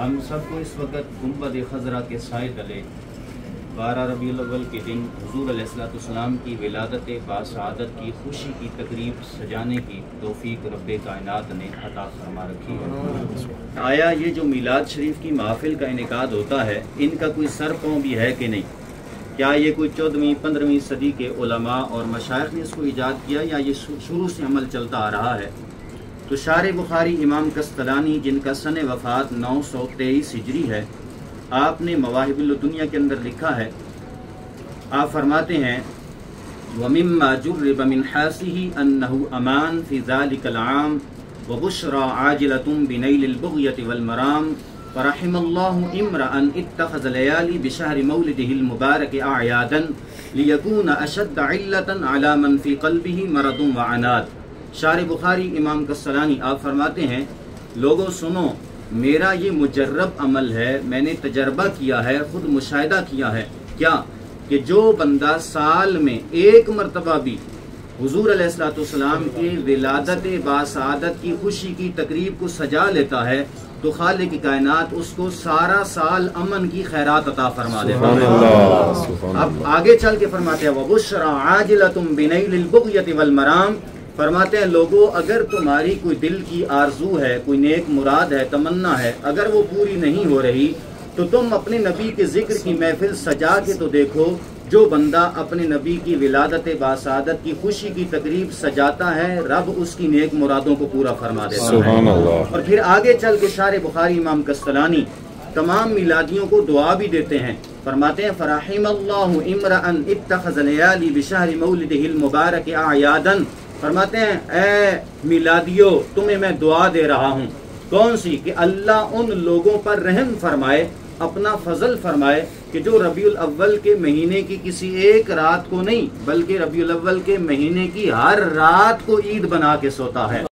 ہم سب کو اس وقت گنبد خضرا کے سائے تلے 12 ربیع الاول کے دن حضور علیہ السلام کی ولادت باسعادت کی خوشی کی تقریب سجانے کی توفیق رب کائنات نے عطا فرما رکھی ہے۔ آیا یہ جو میلاد شریف کی محفل کا انعقاد ہوتا ہے، ان کا کوئی سر پاؤں بھی ہے کہ نہیں؟ کیا یہ کوئی 14ویں 15ویں صدی کے علماء اور مشائخ نے اس کو ایجاد کیا یا یہ شروع سے عمل چلتا آ رہا ہے؟ تو شارح بخاری امام قسطلانی، جن کا سن وفات 923 ہجری ہے، آپ نے مواہب الدنیا کے اندر لکھا ہے، آپ فرماتے ہیں وَمِمَّا جُرِّبَ مِنْ حَاسِهِ أَنَّهُ أَمَانٌ فِي ذَلِكَ الْعَامِ وَبُشْرَى عَاجِلَةٌ بِنَيْلِ الْبُغْيَةِ وَالْمَرَامِ فرحم الله امرأ اتخذ ليالي بشهر مولده المبارك أعيادا ليكون أشد علة على من في قلبه مرض وعناد۔ شارح بخاری امام قسطلانی آپ فرماتے ہیں، لوگوں سنو، میرا یہ مجرب عمل ہے، میں نے تجربہ کیا ہے، خود مشاہدہ کیا ہے، کیا کہ جو بندہ سال میں ایک مرتبہ بھی حضور علیہ السلام کی ولادت باسعادت کی خوشی کی تقریب کو سجا لیتا ہے تو خالق کائنات اس کو سارا سال امن کی خیرات عطا فرما دیتا ہے۔ اب آگے چل کے فرماتے ہیں وَبُشْرَى عَاجِلَةٌ بِنَيْلِ الْبُغْيَةِ وَالْمَرَامِ، فرماتے ہیں لوگوں، اگر تمہاری کوئی دل کی آرزو ہے، کوئی نیک مراد ہے، تمنا ہے، اگر وہ پوری نہیں ہو رہی تو تم اپنے نبی کے ذکر کی محفل سجا کے تو دیکھو۔ جو بندہ اپنے نبی کی ولادت باسعادت کی خوشی کی تقریب سجاتا ہے، رب اس کی نیک مرادوں کو پورا فرما دیتا ہے۔ سبحان اللہ۔ اور پھر آگے چل کے شارح بخاری امام قسطلانی تمام میلادیوں کو دعا بھی دیتے ہیں، فرماتے ہیں فرحم اللہ امرأ اتخذ لیالی بشہر مولدہ المبارک اعیادا، فرماتے ہیں اے میلادیو، تمہیں میں دعا دے رہا ہوں، کون سی؟ کہ اللہ ان لوگوں پر رحم فرمائے، اپنا فضل فرمائے کہ جو ربیع الاول کے مہینے کی کسی ایک رات کو نہیں بلکہ ربیع الاول کے مہینے کی ہر رات کو عید بنا کے سوتا ہے۔